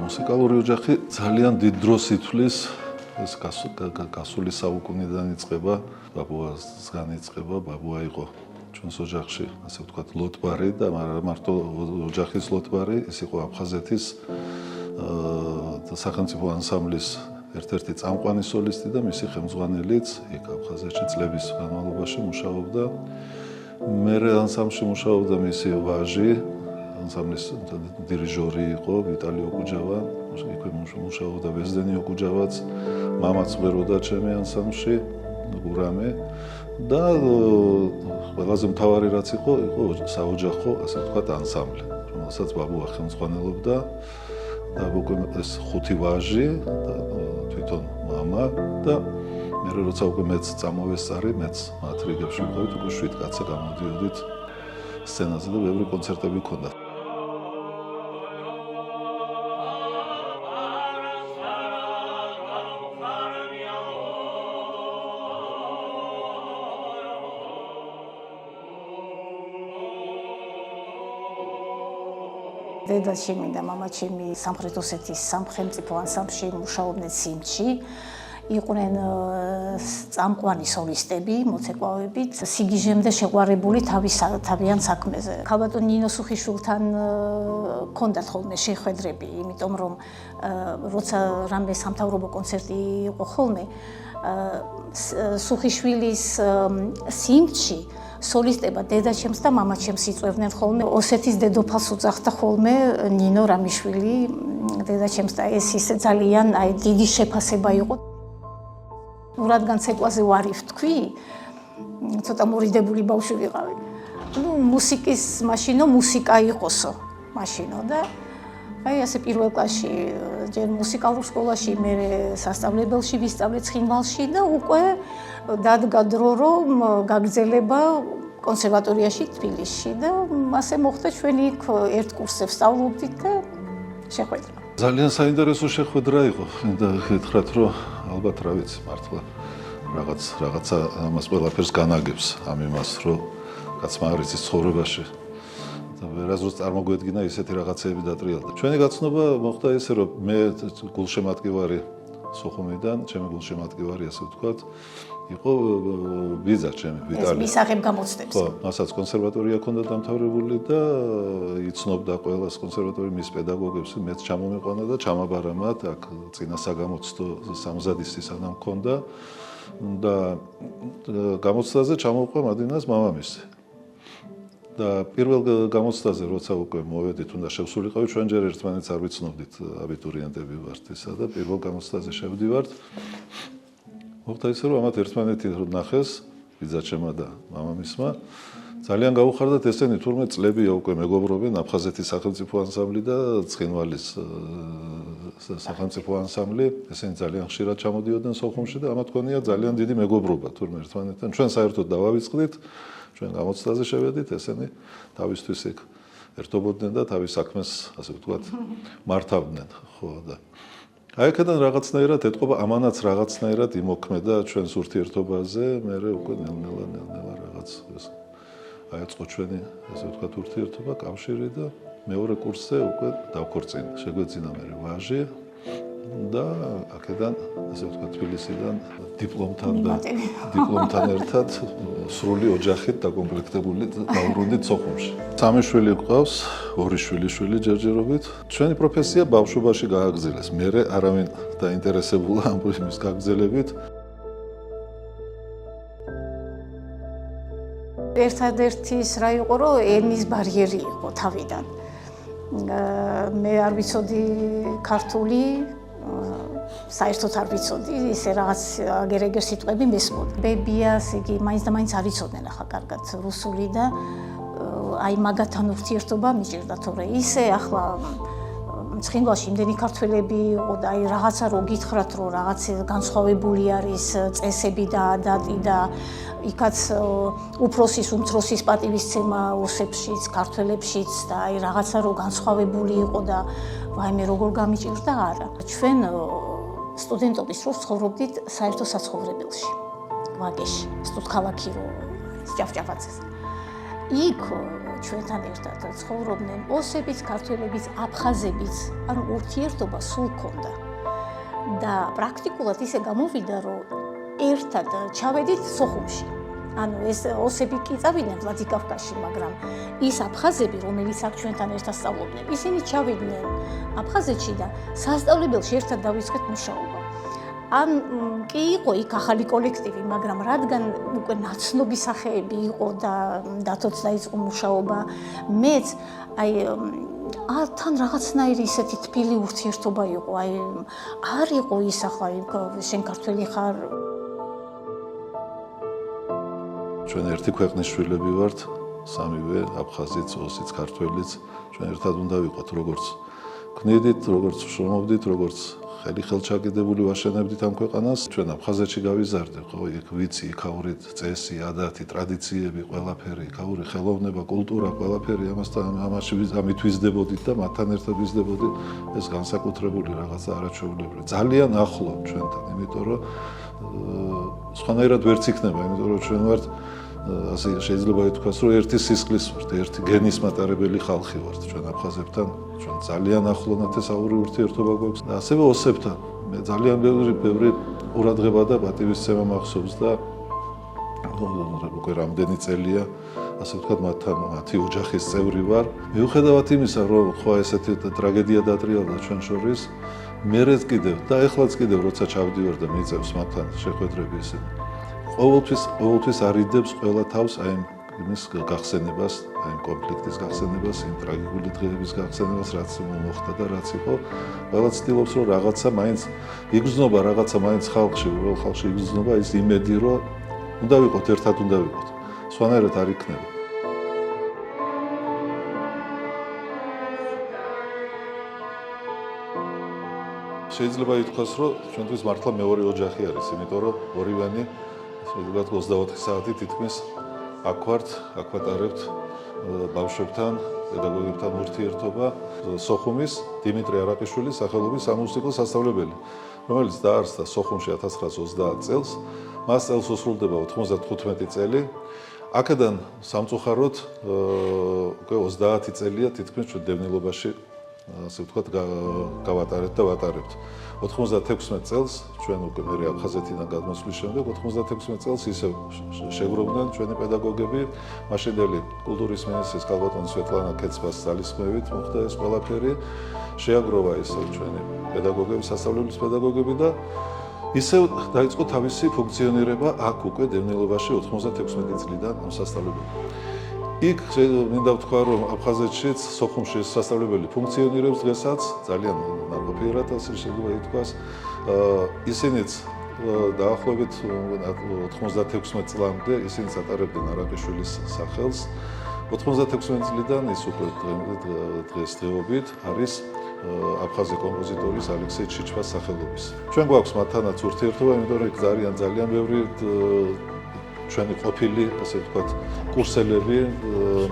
მუსიკალური ოჯახი ძალიან დიდ დროს ითვლის ეს გასული საუკუნიდან იწყება, ბაბუასგან იწყება, ბაბუა იყო ჩვენს ოჯახში, ასე ვთქვათ, ლოტბარი და მარტო ოჯახის ლოტბარი, ის იყო აფხაზეთის სახელმწიფო ანსამბლის ერთ-ერთი წამყვანი სოლისტი და მისი ხელმძღვანელიც იქ აფხაზეთში წლების განმავლობაში მუშაობდა. მერე ანსამბლში მუშაობდა მისი ვაჟი, ანსამბლის დირიჟორი იყო ვიტალი ოკუჯავა, იქვე მუშაობდა ვეზდენი ოკუჯავაც, მამაც მღეროდა ჩემი ანსამბლში, გურამე და ყველაზე მთავარი რაც იყო საოჯახო, ასე ვთქვათ, ანსამბლი, რომელსაც ბაბუა ხელმძღვანელობდა და უკვე ეს 5 ვაჟი და თვითონ მამა და მე როცა უკვე მეც წამოვესწარი, მეც მათ რიგებში ვიყავით, უკვე 7 კაცი გამოდიოდით სცენაზე და ბევრი კონცერტები ჰქონდა. დედა ჩემი და მამა ჩემი სამხრეთ ოსეთის სამხელმწიფო ანსამბლში მუშაობდნენ სიმში. იყვნენ წამყვანი სოლისტები, მოცეკვავებით, სიგიჟემდე შეყვარებული თავიანთ საქმეზე. ქალბატონ ნინო სუხიშვილთან ჰქონდათ ხოლმე შეხვედრები, იმიტომ რომ როცა რამე სამთავრობო კონცერტი იყო ხოლმე, სუხიშვილის სიმში სოლისტება დედაჩემს და მამაჩემს იწვევდნენ ხოლმე. ოსეთის დედოფალს უძახდა ხოლმე ნინო რამიშვილი დედაჩემს და ეს ისე ძალიან დიდი შეფასება იყო. რადგან ცეკვაზე ვარ ვთქვი, ცოტა მორიდებული ბავშვი ვიყავი. მუსიკის მაშინო მუსიკა იყოსო მაშინო და ასე პირველ კლასში ჯერ მუსიკალურ სკოლაში, მე სასწავლებელში ვისწავლე ცხინვალში და უკვე დადგა დრო რომ გაგრძელება კონსერვატორიაში თბილისში და ასე მოხდა ჩვენი იქ ერთ კურსზე ვსწავლობდით და შეხვედრა. ძალიან საინტერესო შეხვედრა იყო და გითხრათ რომ ალბათ რა ვიცი მართლა რაღაცა ამას ყველაფერს განაგებს ამ იმას რომ კაცმა არ იცის ცხოვრებაში და ვერასდროს წარმოგვედგინა ისეთი რაღაცეები დატრიალდა. ჩვენი გაცნობა მოხდა ისე რომ მე გულშემატკივარი სოხუმიდან, ჩემი გულშემატკივარი ასე ვთქვათ, იყო ბიძა ჩემი ვიტალი. ეს მისაღებ გამოცდებს. ხო, მასაც კონსერვატორია ჰქონდა დამთავრებული და იცნობდა ყველას კონსერვატორიის მის პედაგოგებს, მეც ჩამომიყვანა და ჩამაბარა მათ, აქ წინა საგამოცდო სამზადისი სანამ ჰქონდა და გამოცდაზე ჩამოვყვა მადინას მამამისი. და პირველ გამოცდაზე როცა უკვე მოვედით, უნდა შევსულიყავით, ჩვენ ჯერ ერთმანეთს არ ვიცნობდით, აბიტურიენტები ვართ ისა და პირველ გამოცდაზე შევდივართ. მოხდა ისე რომ ამათ ერთმანეთი ნახეს, ბიძაჩემა და მამამისმა. ძალიან გაუხარდათ ესენი, თურმე წლებია უკვე მეგობრობენ აფხაზეთის სახელმწიფო ანსამბლი და ცხინვალის სახელმწიფო ანსამბლი. ესენი ძალიან ხშირად ჩამოდიოდნენ სოხუმში და ამათ ჰქონია ძალიან დიდი მეგობრობა თურმე ერთმანეთთან. ჩვენ საერთოდ დავავიწყდით, ჩვენ გამოცდაზე შევედით, ესენი თავისთვის იქ ერთობოდნენ და თავის საქმეს, ასე ვთქვათ, მართავდნენ, ხო და აი აქედან რაღაცნაირად ეთყობა, ამანაც რაღაცნაირად იმოქმედა ჩვენს ურთიერთობაზე, მე უკვე ნელ-ნელა რაღაც ეს აეწყო ჩვენი, ასე ვთქვათ, ურთიერთობა, კავშირი და მეორე კურსზე უკვე დავქორწინა, შეგვეძინა მე ვაჟი და აქედან, ასე ვთქვათ, თბილისიდან დიპლომთან ერთად სრული ოჯახით დაკომპლექტებული დავბრუნდით სოხუმში. 3 შვილი გვყავს, 2 შვილიშვილი ჯერჯერობით. ჩვენი პროფესია ბავშვობაში გააგრძელეს. მე არავინ დაინტერესებულა ამ პროფესიის გაგრძელებით. ერთადერთი ის რა იყო, რომ ენის ბარიერი იყო თავიდან. მე არ ვიცოდი ქართული, საერთოდ არ ვიცოდი, ისე რაღაც აგერ-ეგერ სიტყვები მესმოდი. ბებიას იგი მაინც და მაინც არ იცოდნენ ახლა კარგად რუსული და აი მაგათთან ურთიერთობა მიჭირდა, თორე ისე ახლა ცხინვალში იმდენი ქართველები იყო და აი რაღაცა რო გითხრათ, რომ რაღაც განსხვავებული არის წესები და ადატი და იქაც უფროსის უმცროსის პატივისცემა ოსებშიც, ქართველებშიც და აი რაღაცა რო განსხვავებული იყო და ვაიმე როგორ გამიჭირდა არა. ჩვენ სტუდენტობის დროს ცხოვრობდით საერთო საცხოვრებელში, ვაგეში, სტუდქალაქი რო ჭავჭავაძეს. იქ ჩვენთან ერთად ცხოვრობდნენ ოსებიც, ქართველებიც, აფხაზებიც, ანუ ურთიერთობა სულ ჰქონდა. და პრაქტიკულად ისე გამოვიდა, რომ ერთად ჩავედით სოხუმში. ანუ ეს ოსები კი წავიდნენ ვლადიკავკაზში, მაგრამ ის აფხაზები, რომელიც აქ ჩვენთან ერთად სწავლობდნენ, ისინი ჩავიდნენ აფხაზეთში და სასწავლებელში ერთად დავიწყეთ მუშაობა. ან კი იყო იქ ახალი კოლექტივი, მაგრამ რადგან უკვე ნაცნობი სახეები იყო და დათოც დაიწყო მუშაობა, მეც აი თან რაღაცნაირი ისეთი თბილი ურთიერთობა იყო, აი არ იყო ის ახლა შენ ქართველი ხარ. ჩვენ ერთი ქვეყნის შვილები ვართ, სამივე, აფხაზიც, ოსიც, ქართველიც, ჩვენ ერთად უნდა ვიყოთ, როგორც გნიდით, როგორც ვშრომობდით, როგორც ხელჩაკიდებული ვაშენებდით ამ ქვეყანას. ჩვენ აფხაზეთში გავიზარდე, ხო, იქ ვიცი, იქაური წესი, ადათი, ტრადიციები, ყველაფერი, იქაური ხელოვნება, კულტურა, ყველაფერი ამით ვიზრდებოდით და მათთან ერთად ვიზრდებოდით, ეს განსაკუთრებული რაღაცა არაჩვეულებრივი. ძალიან ახლო ჩვენთან, იმიტომ რომ სხვანაირად ვერც იქნება, იმიტომ რომ ჩვენ ვართ ასე შეიძლება ითქვას, რომ ერთი სისხლის ვართ, ერთი გენის მატარებელი ხალხი ვართ ჩვენ აფხაზებთან, ჩვენ ძალიან ახლო ნათესაური ურთიერთობა გვაქვს და ასევე ოსებთან. მე ძალიან ბევრი ყურადღება და პატივისცემა მახსოვს და უკვე რამდენი წელია, ასე ვთქვათ, მათი ოჯახის წევრი ვარ. მიუხედავად იმისა, რომ ხო ესეთი ტრაგედია დატრიალდა ჩვენ შორის, მერეც კიდევ და ეხლაც კიდევ როცა ჩავდივარ და მიწევს მათთან შეხვედრები ისინი. ყოველთვის არიდებს ყველა თავს აი იმის გახსენებას, აი კონფლიქტის გახსენებას, იმ ტრაგიკული დღეების გახსენებას, რაც მოხდა და რაც იყო. ყველა ცდილობს, რომ რაღაცა მაინც იგრძნობა, რაღაცა მაინც ხალხში, უბრალოდ ხალხში იგრძნობა ის იმედი, რომ უნდა ვიყოთ, ერთად უნდა ვიყოთ. სხვანაირად არ იქნება. შეიძლება ითქვას, რომ ჩვენთვის მართლა მეორე ოჯახი არის, იმიტომ რომ ორივენი შეიძლება 24 საათი თითქმის აქ ვართ, აქ ვატარებთ ბავშვებთან, პედაგოგებთან ურთიერთობა. სოხუმის დიმიტრი არაყიშვილის სახელობის სამუსიკო სასწავლებელი, რომელიც დაარსდა სოხუმში 1930 წელს, მას წელს უსრულდება 95 წელი. აქედან სამწუხაროდ უკვე 30 წელია თითქმის ჩვენ დევნილობაში ასე ვთქვათ, გავატარეთ და ვატარებთ. 96 წელს ჩვენ უკვე მე აფხაზეთიდან გადმოსვლის შემდეგ 96 წელს ისევ შეგროვდნენ ჩვენი პედაგოგები, მაშინდელი კულტურის მინისტრის ქალბატონი სვეტლანა ქეცბას ძალისხმევით მოხდა ეს ყველაფერი. შეაგროვა ისევ ჩვენი პედაგოგები, სასწავლებლის პედაგოგები და ისევ დაიწყო თავისი ფუნქციონირება აქ უკვე დევნილობაში 96 წლიდან ამ სასწავლებელში. იქ მინდა ვთქვა, რომ აფხაზეთშიც, სოხუმში სასწავლებელი ფუნქციონირებს დღესაც, ძალიან ნაყოფიერად ასე შეიძლება ითქვას. ისინიც დაახლოებით 96 წლამდე ისინიც ატარებდნენ არაყიშვილის სახელს. 96 წლიდან ის უკვე დღესდღეობით არის აფხაზი კომპოზიტორის ალექსეი ჩიჩვას სახელობის. ჩვენ გვაქვს მათთანაც ურთიერთობა, იმიტომ რომ ძალიან ბევრი ჩვენი ყოფილი, ასე ვთქვათ, კურსელები,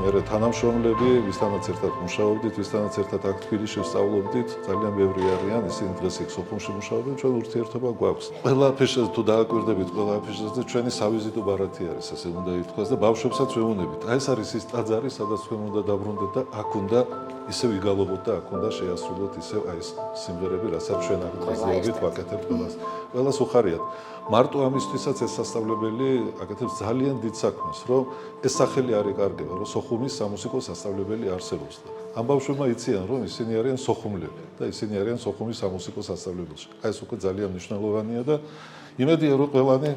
მერე თანამშრომლები, ვისთანაც ერთად მუშაობდით, ვისთანაც ერთად აქ თბილისში ვსწავლობდით, ძალიან ბევრი არიან, ისინი დღეს იქ სოხუმში მუშაობენ, ჩვენ ურთიერთობა გვაქვს. ყველა აფიშაზე თუ დააკვირდებით, ყველა აფიშაზე ჩვენი სავიზიტო ბარათი არის, ასე უნდა ითქვას და ბავშვებსაც ვეუბნებით. აი ეს არის ის ტაძარი, სადაც თქვენ უნდა დაბრუნდეთ და აქ უნდა ისევ იგალობოთ და აქ უნდა შეასრულოთ ისევ აი ეს სიმღერები, რასაც ჩვენ აქ დღესდღეობით ვაკეთებთ ყველას. ყველას უხარიათ. მარტო ამისთვისაც ეს სასწავლებელი აკეთებს ძალიან დიდ საქმეს, რომ ეს სახელი არ იკარგება, რომ სოხუმის სამუსიკო სასწავლებელი არსებობს. ამ ბავშვებმა იციან, რომ ისინი არიან სოხუმლები და ისინი არიან სოხუმის სამუსიკო სასწავლებელში. აი ეს უკვე ძალიან მნიშვნელოვანია და იმედია, რომ ყველანი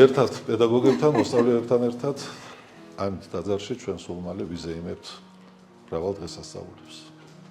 ერთად პედაგოგებთან, მოსწავლეებთან ერთად ამ ტაძარში ჩვენ სულ მალე ვიზეიმებთ მრავალ დღესასწაულებს.